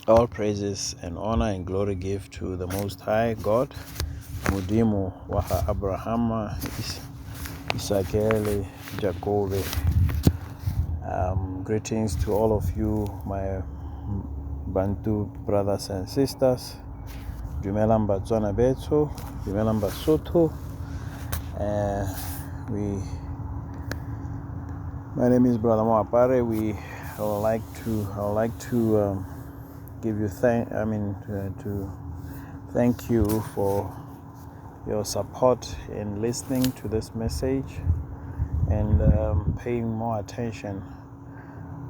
All praises and honor and glory give to the Most High God, Mudimu Waha Abrahama, Isakele, Jacob. Greetings to all of you, my Bantu brothers and sisters. Dumelamba Zona Beto, Dumelamba Soto. My name is Brother Moapare. I would like to give you to thank you for your support in listening to this message and paying more attention.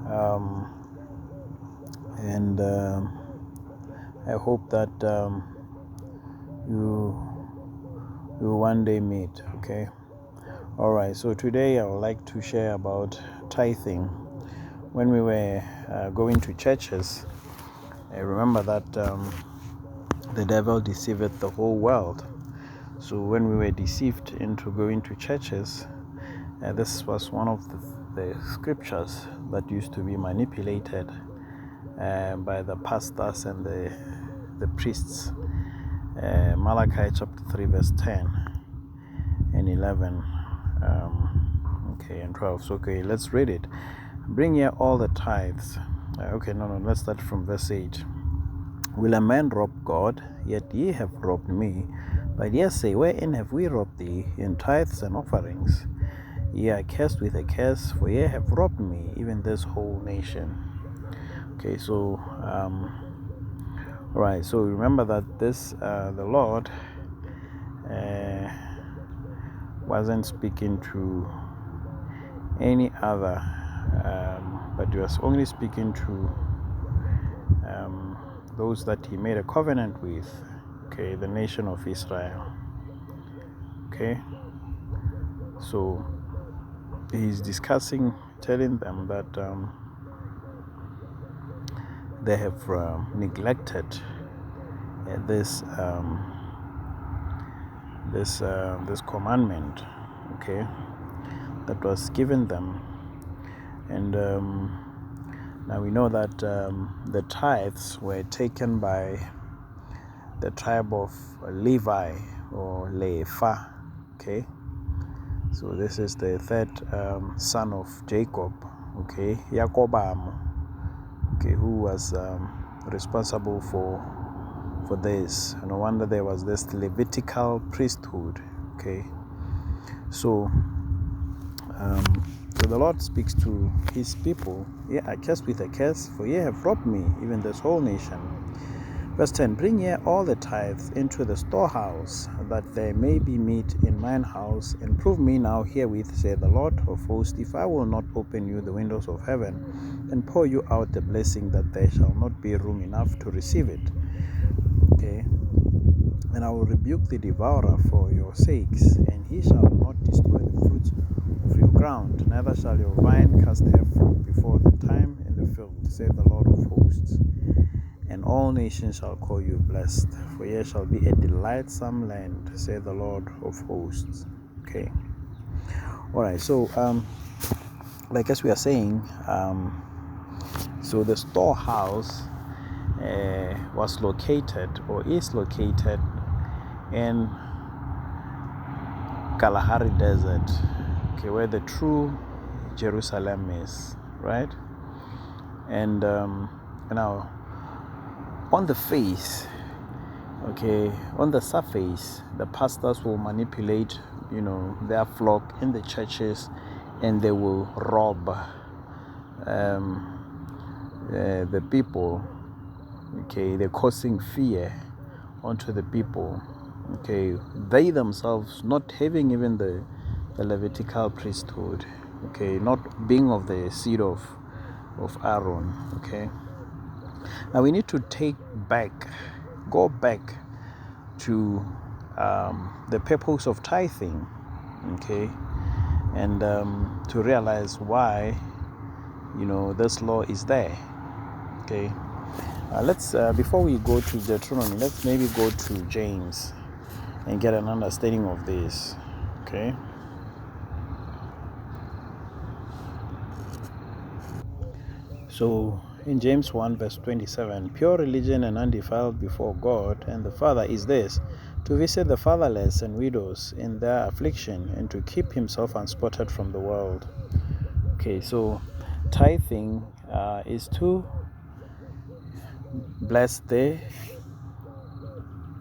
I hope that you one day meet. Okay. All right. So today I would like to share about tithing. When we were going to churches, I remember that the devil deceiveth the whole world. So when we were deceived into going to churches, this was one of the scriptures that used to be manipulated by the pastors and the priests. Malachi chapter 3 verse 10 and 11 and 12. So let's read it. Bring ye all the tithes. Let's start from verse 8. Will a man rob God? Yet ye have robbed me. But ye say, wherein have we robbed thee? In tithes and offerings. Ye are cursed with a curse, for ye have robbed me, even this whole nation. Okay, so right. So remember that this the Lord wasn't speaking to any other, but he was only speaking to those that he made a covenant with. Okay, the nation of Israel. Okay, so he's discussing, telling them that they have neglected this commandment, okay, that was given them. And now we know that the tithes were taken by the tribe of Levi or Lefa. Okay, so this is the third son of Jacob. Okay, Jacobam. Okay, who was responsible for this. No wonder there was this Levitical priesthood. Okay, so the Lord speaks to his people. Yeah, I curse with a curse, for ye have robbed me, even this whole nation. Verse 10, bring ye all the tithes into the storehouse, that there may be meat in mine house, and prove me now herewith, saith the Lord of hosts, if I will not open you the windows of heaven, and pour you out the blessing, that there shall not be room enough to receive it. Okay, and I will rebuke the devourer for your sakes, and he shall not destroy the fruits of your ground, neither shall your vine cast her fruit before the time in the field, saith the Lord of hosts. And all nations shall call you blessed, for ye shall be a delightsome land, saith the Lord of hosts. Okay. All right. So, like as we are saying, so the storehouse was located or is located in Kalahari Desert, okay, where the true Jerusalem is, right? And now, on the face, okay, on the surface, the pastors will manipulate, their flock in the churches, and they will rob the people. Okay, they're causing fear onto the people. Okay, they themselves not having even the Levitical priesthood. Okay, not being of the seed of Aaron. Okay. Now we need to go back to the purpose of tithing, okay, and to realize why, this law is there, okay. Let's before we go to Deuteronomy, let's maybe go to James and get an understanding of this, okay. So in James 1 verse 27, pure religion and undefiled before God and the Father is this, to visit the fatherless and widows in their affliction and to keep himself unspotted from the world. Okay, so tithing is to bless the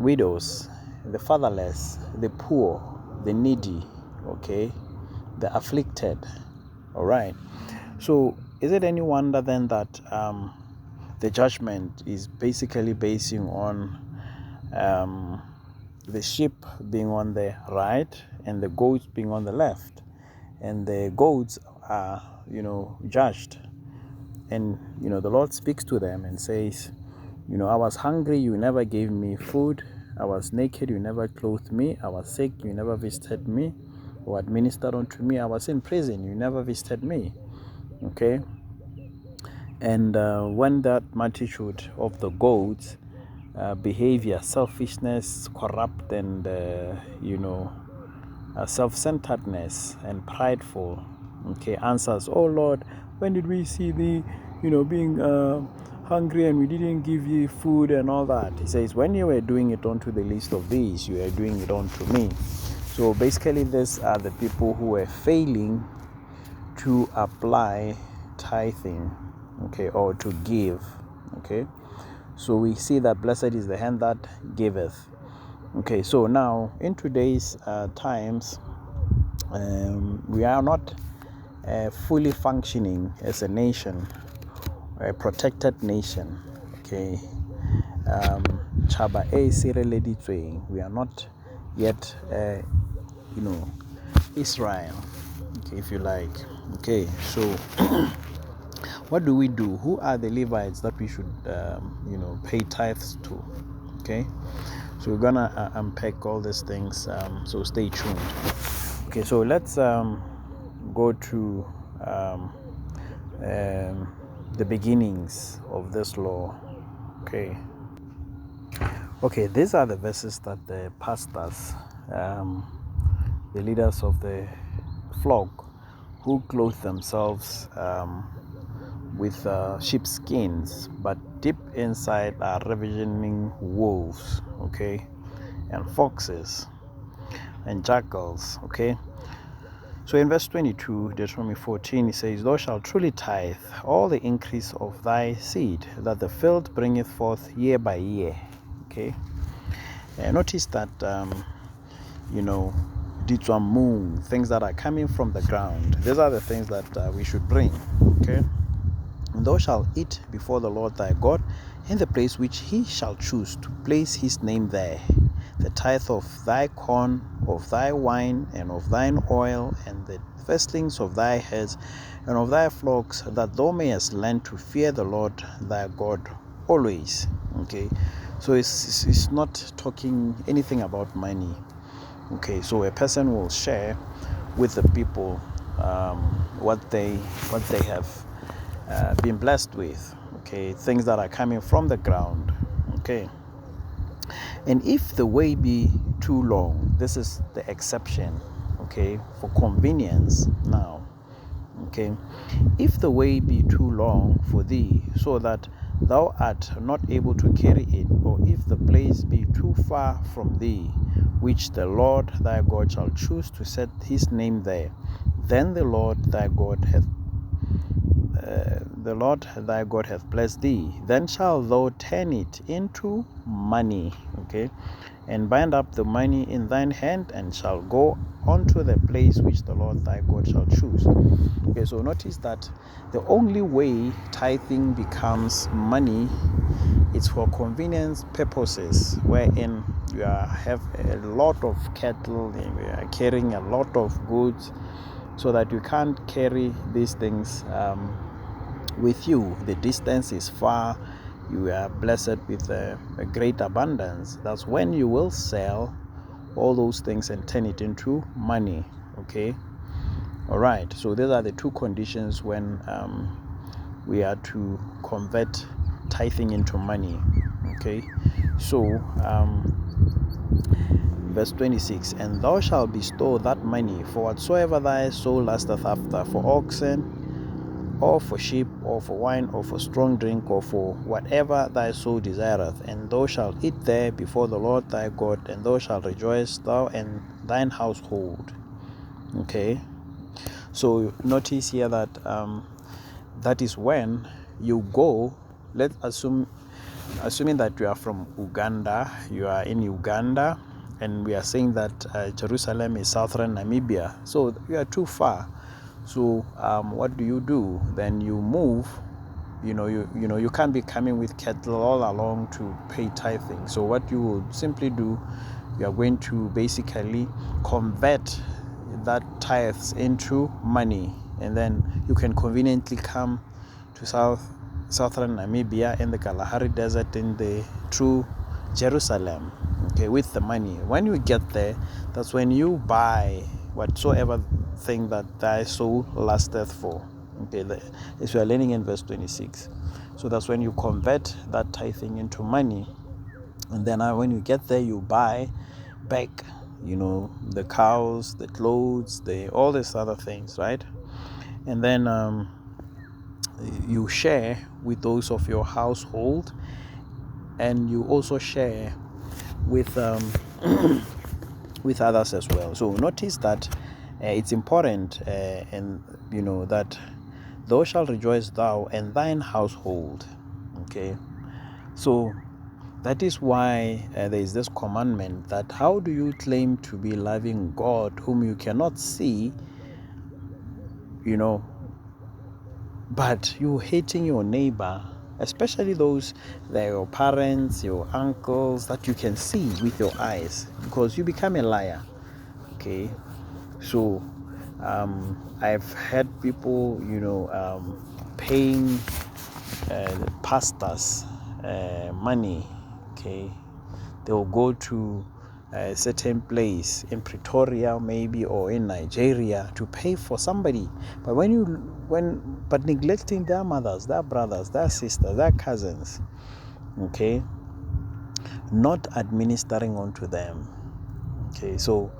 widows, the fatherless, the poor, the needy, okay, the afflicted. All right. So is it any wonder then that the judgment is basically basing on the sheep being on the right and the goats being on the left, and the goats are judged, and the Lord speaks to them and says, I was hungry, you never gave me food. I was naked, you never clothed me. I was sick, you never visited me or administered unto me. I was in prison, you never visited me. Okay. And when that multitude of the goats behavior, selfishness, corrupt, and self-centeredness and prideful, okay, answers, oh Lord, when did we see thee being hungry and we didn't give you food and all that? He says, when you were doing it unto the least of these, you are doing it unto me. So basically these are the people who were failing to apply tithing, okay, or to give. Okay, so we see that blessed is the hand that giveth. Okay, so now in today's times, we are not fully functioning as a nation, a protected nation. Okay, we are not yet Israel, okay, if you like. Okay, so what do we do? Who are the Levites that we should pay tithes to? Okay, so we're gonna unpack all these things, so stay tuned. Okay, so let's go to the beginnings of this law. Okay, these are the verses that the pastors, the leaders of the flock, who clothe themselves with sheepskins, but deep inside are ravening wolves, okay, and foxes and jackals. Okay, so in verse 22, Deuteronomy 14, it says, thou shalt truly tithe all the increase of thy seed, that the field bringeth forth year by year. Okay, notice that Ditlhogo, things that are coming from the ground, these are the things that we should bring. Okay, and thou shalt eat before the Lord thy God in the place which he shall choose to place his name there, the tithe of thy corn, of thy wine, and of thine oil, and the firstlings of thy herds and of thy flocks, that thou mayest learn to fear the Lord thy God always. Okay, so it's not talking anything about money. Okay, so a person will share with the people what they have been blessed with. Okay, things that are coming from the ground. Okay, and if the way be too long, this is the exception, okay, for convenience now. Okay, if the way be too long for thee, so that thou art not able to carry it, or if the place be too far from thee, which the Lord thy God shall choose to set his name there, then the Lord thy God hath blessed thee. Then shalt thou turn it into money, okay, and bind up the money in thine hand, and shall go unto the place which the Lord thy God shall choose. Okay, so notice that the only way tithing becomes money, it's for convenience purposes, wherein you have a lot of cattle and you are carrying a lot of goods, so that you can't carry these things with you. The distance is far, you are blessed with a great abundance. That's when you will sell all those things and turn it into money. Okay, all right, so these are the two conditions when we are to convert tithing into money. Okay, so verse 26, and thou shalt bestow that money for whatsoever thy soul lusteth after, for oxen, or for sheep, or for wine, or for strong drink, or for whatever thy soul desireth, and thou shalt eat there before the Lord thy God, and thou shalt rejoice, thou and thine household. Okay, so notice here that that is when you go. Let's assuming that you are from Uganda, you are in Uganda, and we are saying that Jerusalem is southern Namibia, so you are too far. So what do? Then you move. You can't be coming with cattle all along to pay tithing. So what you will simply do, you are going to basically convert that tithes into money, and then you can conveniently come to southern Namibia in the Kalahari Desert in the true Jerusalem, okay, with the money. When you get there, that's when you buy whatsoever thing that thy soul lusteth for. Okay, as we are learning in verse 26. So that's when you convert that tithing into money, and then when you get there, you buy back, the cows, the clothes, all these other things, right? And then you share with those of your household, and you also share with with others as well. So notice that it's important, and that thou shalt rejoice, thou and thine household. Okay, so that is why there is this commandment, that how do you claim to be loving God whom you cannot see, but you hating your neighbor, especially those that are your parents, your uncles, that you can see with your eyes, because you become a liar. Okay, so I've had people, paying pastors money. Okay, they will go to a certain place in Pretoria maybe, or in Nigeria, to pay for somebody, but neglecting their mothers, their brothers, their sisters, their cousins. Okay, not administering unto them. Okay, so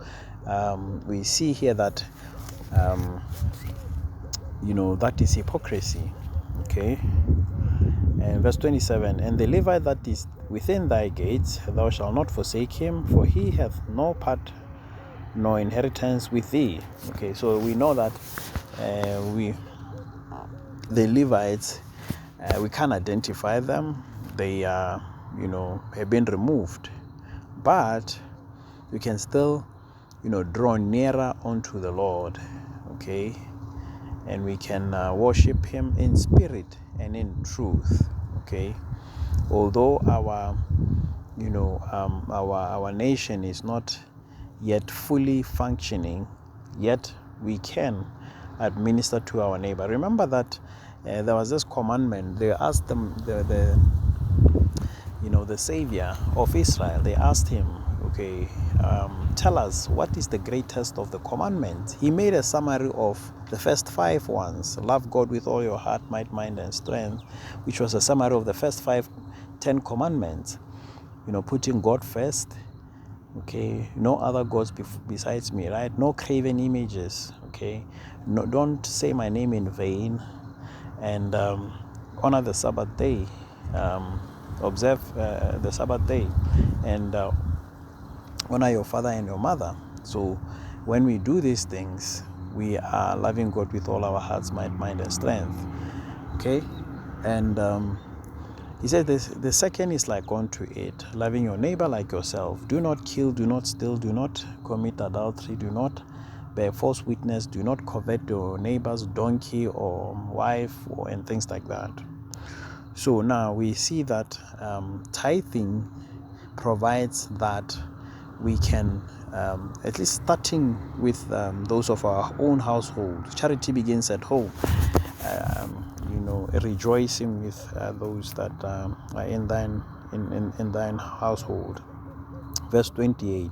we see here that that is hypocrisy. Okay, and verse 27, and the Levite that is within thy gates, thou shalt not forsake him, for he hath no part nor inheritance with thee. Okay, so we know that the Levites, we can't identify them. They are, have been removed, but we can still, draw nearer unto the Lord. Okay, and we can worship him in spirit and in truth. Okay, although our nation is not yet fully functioning, yet we can administer to our neighbor. Remember that there was this commandment. They asked them, the Savior of Israel, they asked him, okay, tell us, what is the greatest of the commandments? He made a summary of the first 5 ones. Love God with all your heart, might, mind, and strength, which was a summary of the first 10 commandments. Putting God first. Okay, no other gods besides me, right? No graven images. Okay, no, don't say my name in vain, and honor the Sabbath day. Observe the Sabbath day, and honor your father and your mother. So when we do these things, we are loving God with all our hearts, mind, and strength. Okay, and he said the second is like unto it, loving your neighbor like yourself. Do not kill, do not steal, do not commit adultery, do not bear false witness, do not covet your neighbor's donkey or wife, and things like that. So now we see that tithing provides that we can, at least starting with those of our own household. Charity begins at home. Rejoicing with those that are in thine household. Verse 28,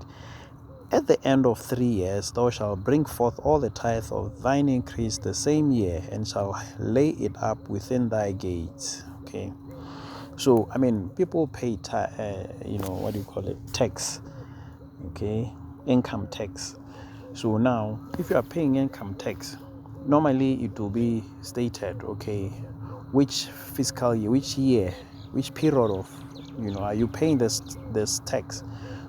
at the end of 3 years thou shalt bring forth all the tithe of thine increase the same year, and shall lay it up within thy gates. Okay, so people pay tax. Okay, income tax. So now if you are paying income tax, normally it will be stated, okay, which fiscal year, which period of, are you paying this tax.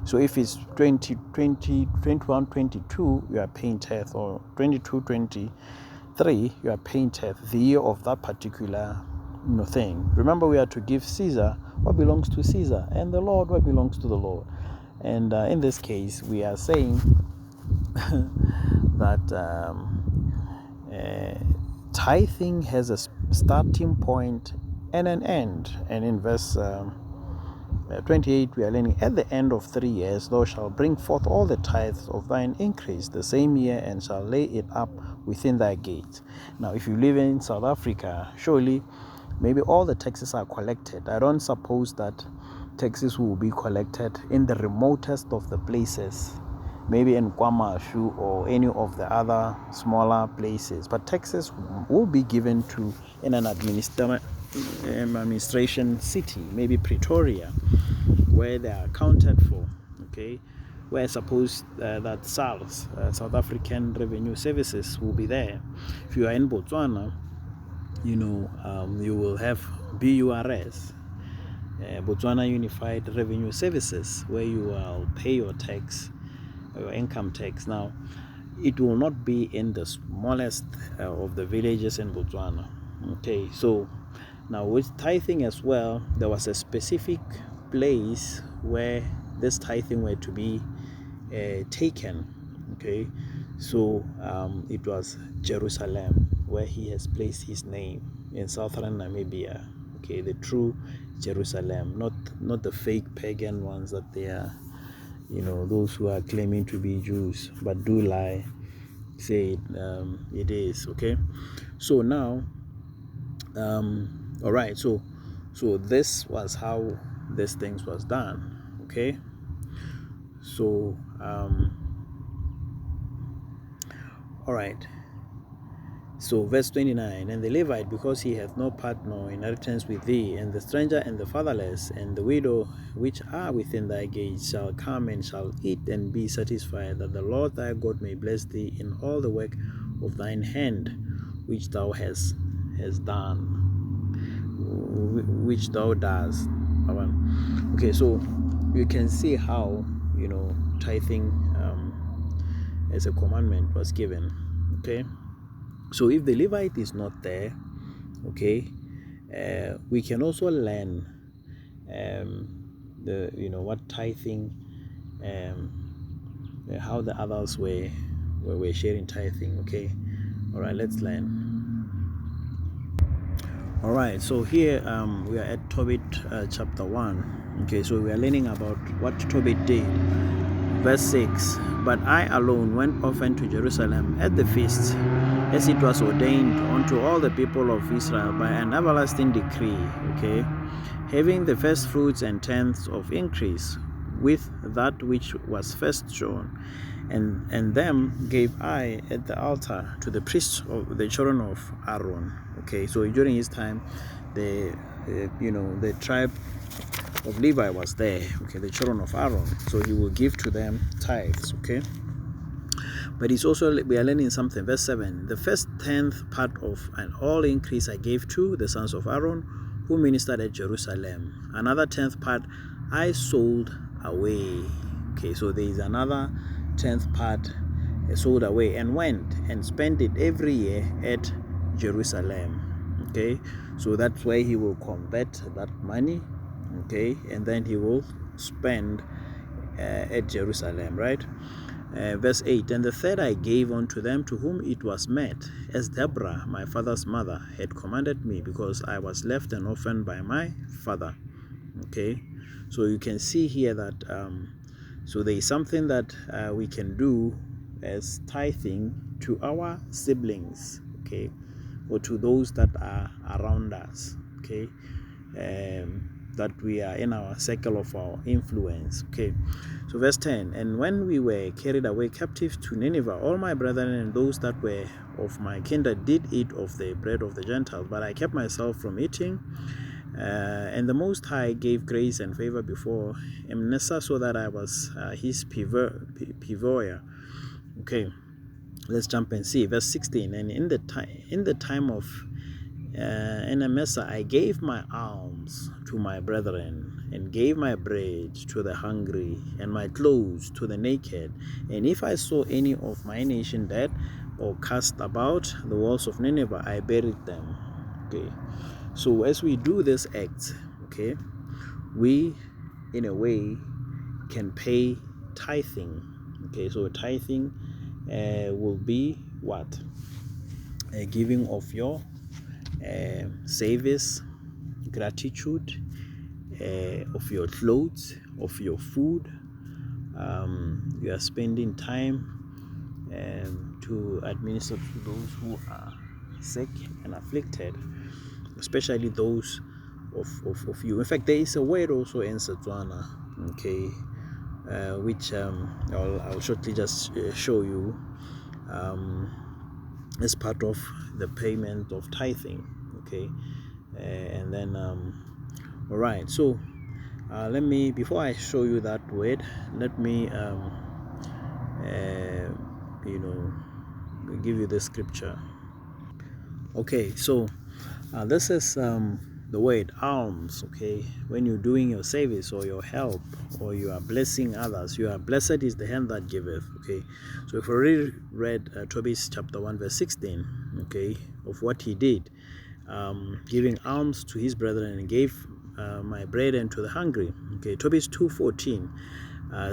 So if it's 2020, 21, 22, you are paying tithe, or 22, 23, you are paying tithe, the year of that particular thing. Remember, we are to give Caesar what belongs to Caesar, and the Lord what belongs to the Lord. And in this case, we are saying that tithing has a starting point and an end. And in verse 28, we are learning, at the end of 3 years thou shalt bring forth all the tithes of thine increase the same year, and shall lay it up within thy gates. Now, if you live in South Africa, surely maybe all the taxes are collected. I don't suppose that taxes will be collected in the remotest of the places, maybe in KwaMashu or any of the other smaller places, but taxes will be given to in an administration city, maybe Pretoria, where they are accounted for, okay, where suppose that SARS, South African Revenue Services, will be there. If you are in Botswana, you will have BURS, Botswana Unified Revenue Services, where you will pay your tax, your income tax. Now, it will not be in the smallest of the villages in Botswana. Okay, so now with tithing as well, there was a specific place where this tithing were to be taken. Okay, so it was Jerusalem, where he has placed his name, in southern Namibia. Okay, the true Jerusalem, not the fake pagan ones that they are, those who are claiming to be Jews but do lie, say it is. Okay, so now all right, so this was how these things was done. Okay, so all right, so verse 29, and the Levite, because he hath no part nor inheritance with thee, and the stranger and the fatherless and the widow which are within thy gates shall come and shall eat and be satisfied, that the Lord thy God may bless thee in all the work of thine hand which thou hast done, which thou dost. Okay, so you can see how tithing as a commandment was given. Okay, so if the Levite is not there, okay, we can also learn what tithing, how the others were sharing tithing. Okay, all right, let's learn. All right, so here we are at Tobit chapter 1. Okay, so we are learning about what Tobit did. Verse 6, but I alone went often to Jerusalem at the feast, as it was ordained unto all the people of Israel by an everlasting decree, okay, having the first fruits and tenths of increase with that which was first shown, and them gave I at the altar to the priests of the children of Aaron. Okay, so during his time, the tribe of Levi was there, okay, the children of Aaron, so he will give to them tithes. Okay, but it's also, we are learning something. Verse 7, the first 10th part of an all increase I gave to the sons of Aaron who ministered at Jerusalem. Another 10th part I sold away. Okay, so there is another 10th part sold away, and went and spent it every year at Jerusalem. Okay, so that's where he will convert that money, okay, and then he will spend at Jerusalem, right? Verse 8, and the third I gave unto them to whom it was met, as Deborah my father's mother had commanded me, because I was left an orphan by my father. Okay, so you can see here that so there is something that we can do as tithing to our siblings, okay, or to those that are around us, okay, that we are in our circle of our influence. Okay, so verse 10, and when we were carried away captive to Nineveh, all my brethren and those that were of my kindred did eat of the bread of the Gentiles, but I kept myself from eating. And the Most High gave grace and favor before Manasseh, so that I was his pivot. Okay, Let's jump and see verse 16. And in the time of Enemesa, I gave my alms to my brethren, and gave my bread to the hungry, and my clothes to the naked. And if I saw any of my nation dead or cast about the walls of Nineveh, I buried them. Okay, so as we do this act, okay, we in a way can pay tithing. Okay, so tithing will be what? A giving of your service, gratitude, of your clothes, of your food. You are spending time to administer to those who are sick and afflicted, especially those of you. In fact, there is a word also in Setswana, okay, which I'll shortly just show you as part of the payment of tithing, okay. And then all right, so let me, before I show you that word, let me you know, give you the scripture. Okay, so this is the word alms. Okay, when you're doing your service or your help or you are blessing others, you are blessed is the hand that giveth. Okay, so if we already read Tobias chapter 1 verse 16, okay, of what he did, giving alms to his brethren, and gave my bread unto the hungry. Okay, Tobias 2:14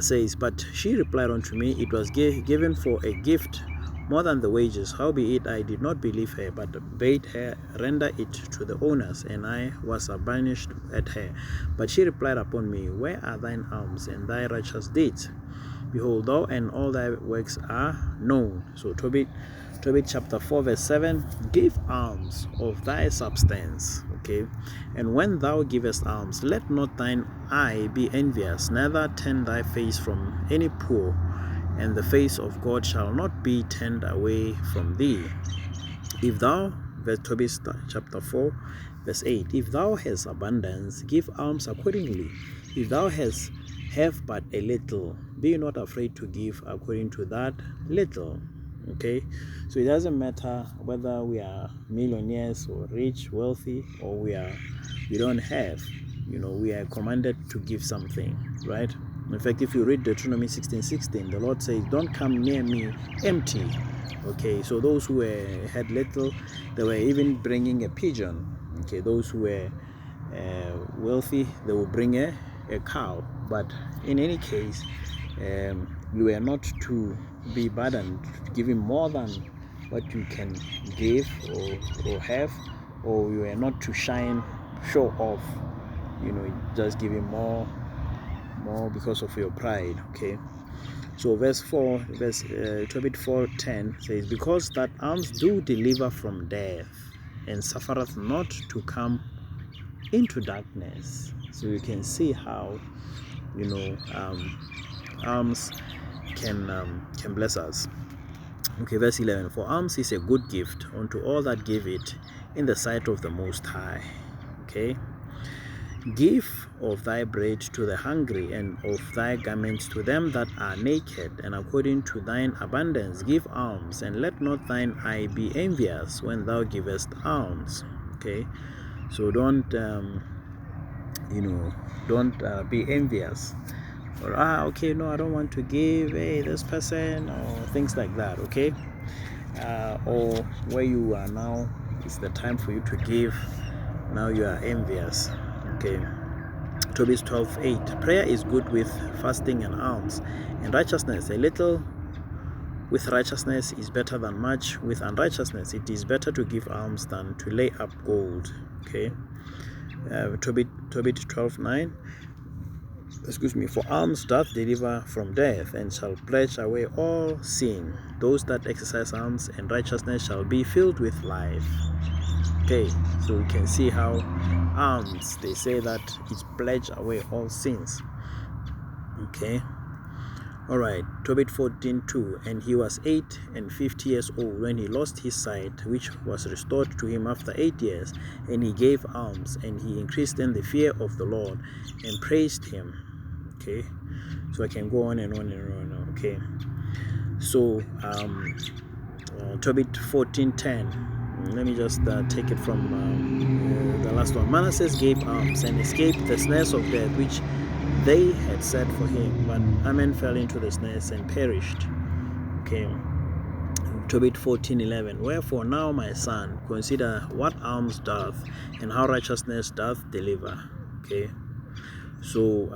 says, but she replied unto me, it was given for a gift more than the wages. Howbeit I did not believe her, but bade her render it to the owners, and I was astonished at her. But she replied upon me, where are thine alms and thy righteous deeds? Behold, thou and all thy works are known. So Tobit chapter 4 verse 7, give alms of thy substance. Okay, and when thou givest alms, let not thine eye be envious, neither turn thy face from any poor, and the face of God shall not be turned away from thee. If thou, verse Tobias chapter 4 verse 8, if thou hast abundance, give alms accordingly. If thou have but a little, be not afraid to give according to that little. Okay, so it doesn't matter whether we are millionaires or rich, wealthy, or we don't have, we are commanded to give something, right? In fact, if you read Deuteronomy 16:16, the Lord says, don't come near me empty. Okay, so those who had little, they were even bringing a pigeon. Okay, those who were wealthy, they will bring a cow. But in any case, you are not to be burdened giving more than what you can give or have, or you are not to show off, just giving more because of your pride. Okay, so verse 4:10 says, because that alms do deliver from death, and suffereth not to come into darkness. So you can see how alms can bless us. Okay, verse 11, for alms is a good gift unto all that give it in the sight of the Most High. Okay, give of thy bread to the hungry, and of thy garments to them that are naked, and according to thine abundance give alms, and let not thine eye be envious when thou givest alms. Okay, so don't be envious, or okay, no, I don't want to give, hey, this person, or things like that. Okay, or where you are now, it's the time for you to give, now you are envious. Okay, Tobias 12:8, prayer is good with fasting and alms, and righteousness. A little with righteousness is better than much with unrighteousness. It is better to give alms than to lay up gold. Okay, Tobit 12:9, for alms doth deliver from death, and shall pledge away all sin. Those that exercise alms and righteousness shall be filled with life. Okay, so we can see how alms, they say that it pledge away all sins. Okay, all right, Tobit 14:2, and he was 58 years old when he lost his sight, which was restored to him after 8 years, and he gave alms, and he increased in the fear of the Lord, and praised him. Okay, so I can go on and on and on. Okay, so Tobit 14:10. Let me just take it from the last one. Manasseh gave alms and escaped the snares of death which they had set for him, but Ammon fell into the snares and perished. Okay. Tobit 14:11. Wherefore now, my son, consider what alms doth, and how righteousness doth deliver. Okay. So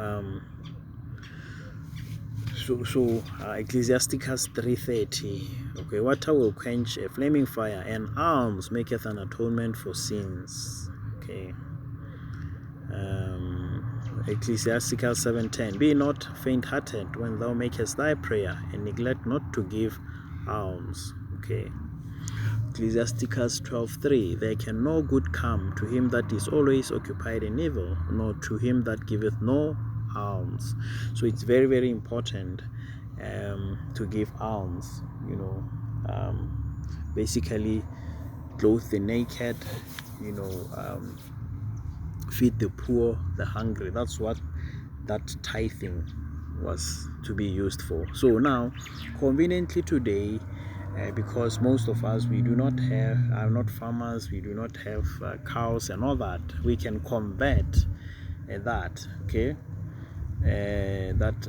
Ecclesiasticus 3:30. Okay, water will quench a flaming fire, and alms maketh an atonement for sins. Okay. Ecclesiasticus 7:10. Be not faint-hearted when thou makest thy prayer, and neglect not to give alms. Okay. Ecclesiasticus 12:3. There can no good come to him that is always occupied in evil, nor to him that giveth no alms. So it's very, very important to give alms. Basically clothe the naked, feed the poor, the hungry. That's what that tithing was to be used for. So now, conveniently today, because most of us, we are not farmers, we do not have cows and all that, we can convert that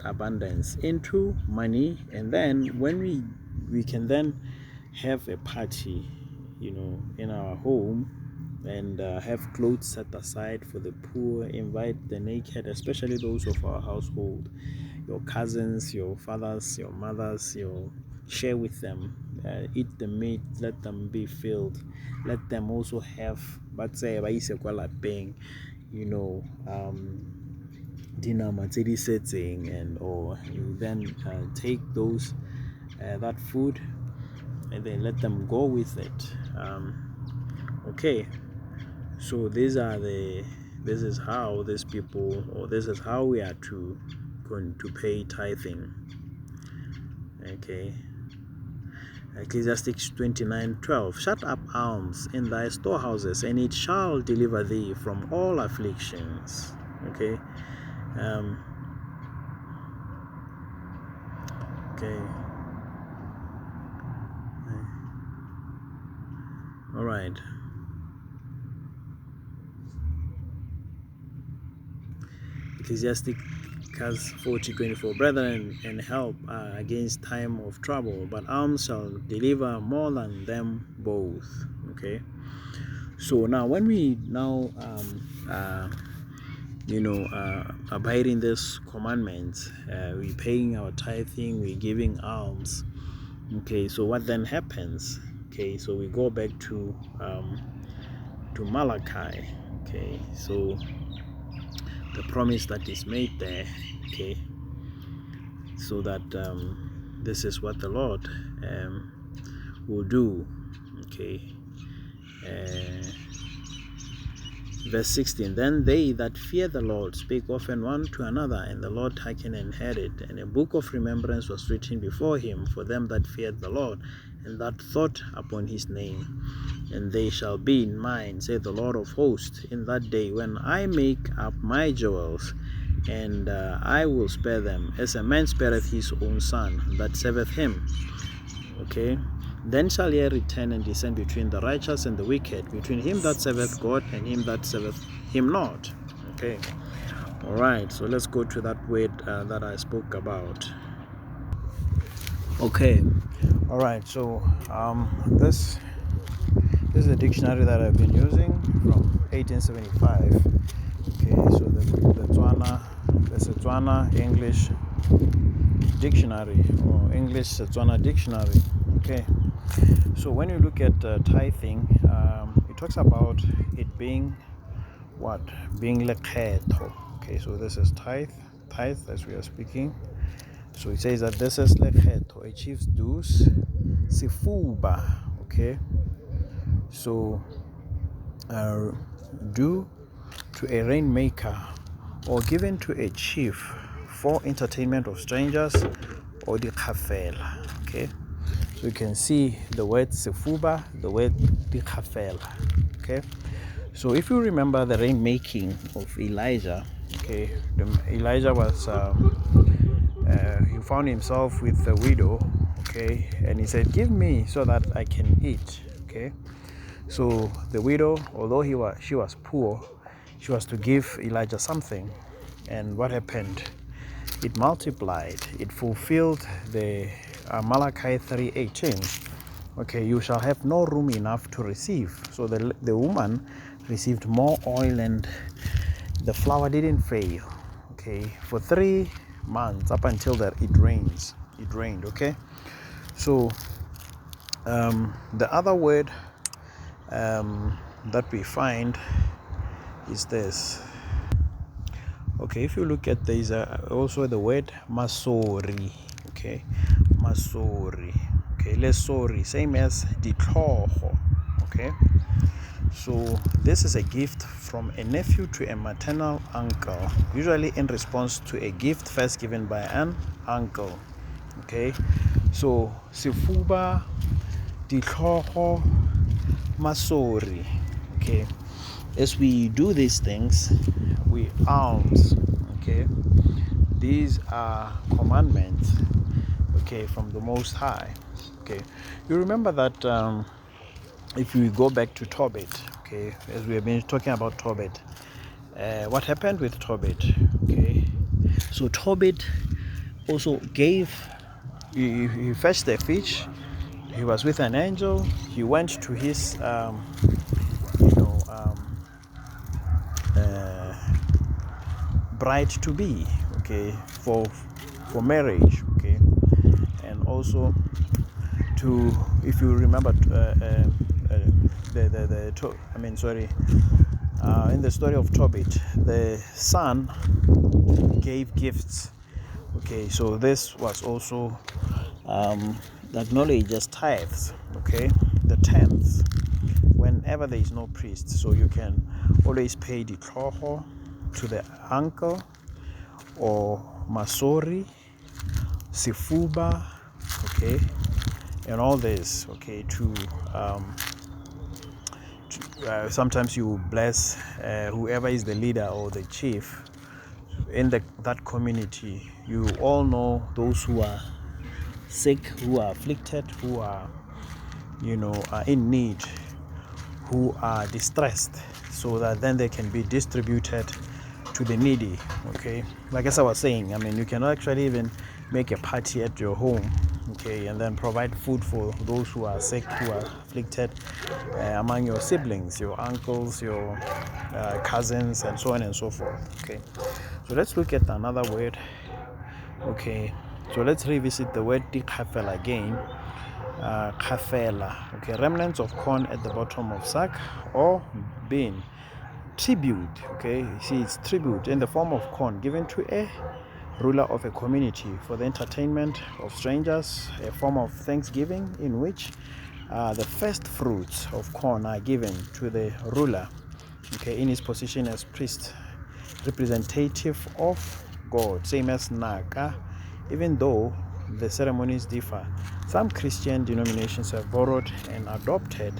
abundance into money, and then when we can then have a party in our home, and have clothes set aside for the poor, invite the naked, especially those of our household, your cousins, your fathers, your mothers, share with them, eat the meat, let them be filled, let them also have, but say paying, dinner setting, and or you then take those that food and then let them go with it. Okay, so this is how these people, or this is how we are to pay tithing. Okay. Ecclesiastes 29:12. Shut up alms in thy storehouses, and it shall deliver thee from all afflictions. Okay. Okay. All right. Ecclesiastes 40:24. Brethren, and help against time of trouble, but alms shall deliver more than them both. Okay. So now, when we now abiding this commandment, we paying our tithing, we giving alms. Okay. So what then happens? Okay. So we go back to Malachi. Okay. So the promise that is made there. Okay. So that this is what the Lord will do. Okay. Verse 16. Then they that fear the Lord spake often one to another, and the Lord hearkened and heard it. And a book of remembrance was written before him for them that feared the Lord, and that thought upon his name. And they shall be in mine, saith the Lord of hosts, in that day when I make up my jewels, and I will spare them, as a man spareth his own son that serveth him. Okay. Then shall ye return and descend between the righteous and the wicked, between him that serveth God and him that serveth him not. Okay. All right. So let's go to that word that I spoke about. Okay. All right. So this is a dictionary that I've been using from 1875. Okay. So the Setswana English dictionary, or English Setswana dictionary. Okay. So when you look at tithing, it talks about it being what? Being lekhetho. Okay, so this is tithe as we are speaking. So it says that this is lekhetho, a chief's dues, Sehuba. Okay. So due to a rainmaker, or given to a chief for entertainment of strangers, or the kafela. Okay. So you can see the word Sehuba, the word Ditlhogo. Okay. So if you remember the rainmaking of Elijah, okay, Elijah was he found himself with a widow, okay, and he said, give me so that I can eat. Okay, so the widow, although she was poor, she was to give Elijah something. And what happened? It multiplied. It fulfilled the Malachi 3:18. Okay, you shall have no room enough to receive. So the woman received more oil, and the flour didn't fail. Okay, for 3 months, up until that it rained. Okay, so the other word that we find is this. Okay, if you look at these, also the word Masori. Okay, Masori. Okay, Lesori, same as Ditlhogo. Okay, so this is a gift from a nephew to a maternal uncle, usually in response to a gift first given by an uncle. Okay, so Sehuba, Ditlhogo, Masori. Okay, as we do these things, we alms. Okay, these are commandments, okay, from the Most High. Okay, you remember that if we go back to Tobit, okay, as we have been talking about Tobit, what happened with Tobit? Okay, so Tobit also gave, he fetched the fish. He was with an angel. He went to his bride to be, okay, for marriage. Okay, and also to, if you remember, in the story of Tobit, the son gave gifts. Okay, so this was also acknowledged as tithes. Okay, the tenth, whenever there is no priest, so you can always pay the Ditlhogo to the uncle, or Masori, Sehuba, okay, and all this. Okay, sometimes you bless whoever is the leader or the chief in that community. You all know those who are sick, who are afflicted, who are are in need, who are distressed, so that then they can be distributed to the needy. Okay, like as I was saying, I mean, you can actually even make a party at your home, okay, and then provide food for those who are sick, who are afflicted, among your siblings, your uncles, your cousins, and so on and so forth. Okay, so let's look at another word. Okay, so let's revisit the word Dikafela again. Kafela, okay, remnants of corn at the bottom of sack or bin. Tribute, okay, you see, it's tribute in the form of corn given to a ruler of a community for the entertainment of strangers, a form of thanksgiving in which the first fruits of corn are given to the ruler, okay, in his position as priest, representative of God, same as Naka, even though the ceremonies differ. Some Christian denominations have borrowed and adopted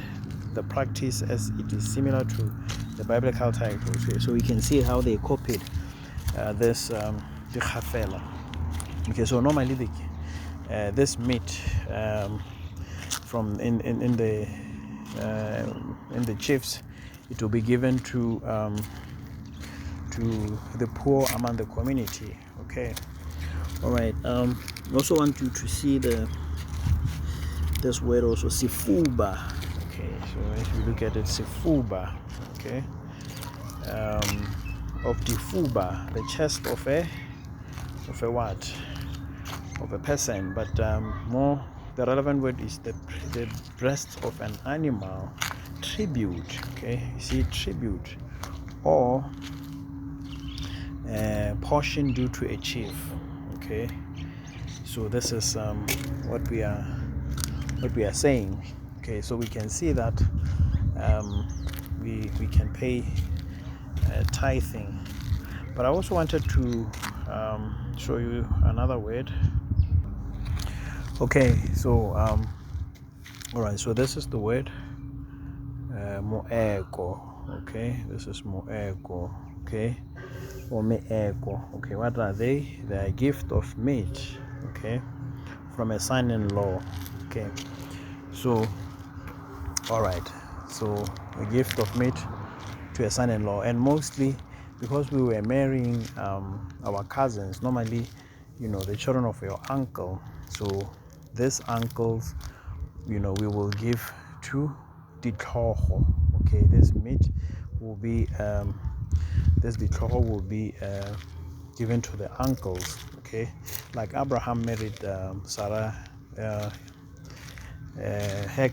the practice as it is similar to the biblical titles. So we can see how they copied this the Khafela. Okay, so normally this meat from in the chiefs, it will be given to the poor among the community. Okay, all right. I also want you to see this word also, Sehuba. Okay, so if you look at it, Sehuba, okay, of the fuba, the chest of a what? Of a person, but more the relevant word is the breast of an animal. Tribute, okay, you see, tribute, or portion due to a chief. Okay, so this is what we are saying. Okay, so we can see that we can pay tithing, but I also wanted to show you another word. Okay, so all right, so this is the word Moeko. Okay, this is Moeko. Okay, or Meeko. Okay, what are they? They are a gift of meat, okay, from a son-in-law. Okay, so all right, so a gift of meat to a son-in-law. And mostly because we were marrying our cousins, normally, the children of your uncle, so these uncles, we will give to Ditlhogo. Okay, this meat will be this Ditlhogo will be given to the uncles. Okay, like Abraham married Sarah, her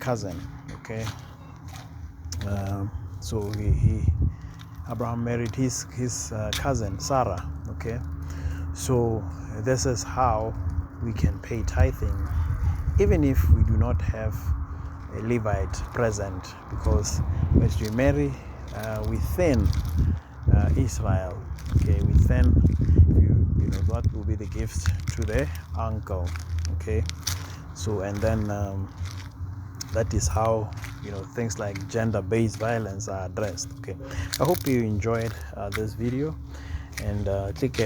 cousin. Okay, so Abraham married his cousin Sarah. Okay, so this is how we can pay tithing, even if we do not have a Levite present, because as we marry within Israel, okay, within that will be the gift to the uncle. Okay, so and then that is how things like gender-based violence are addressed. Okay, I hope you enjoyed this video, and click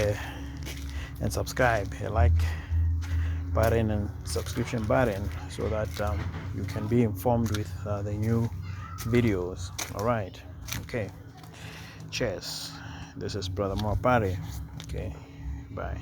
and subscribe, a like button and subscription button, so that you can be informed with the new videos. All right, okay, cheers. This is Brother Mopari. Okay, bye.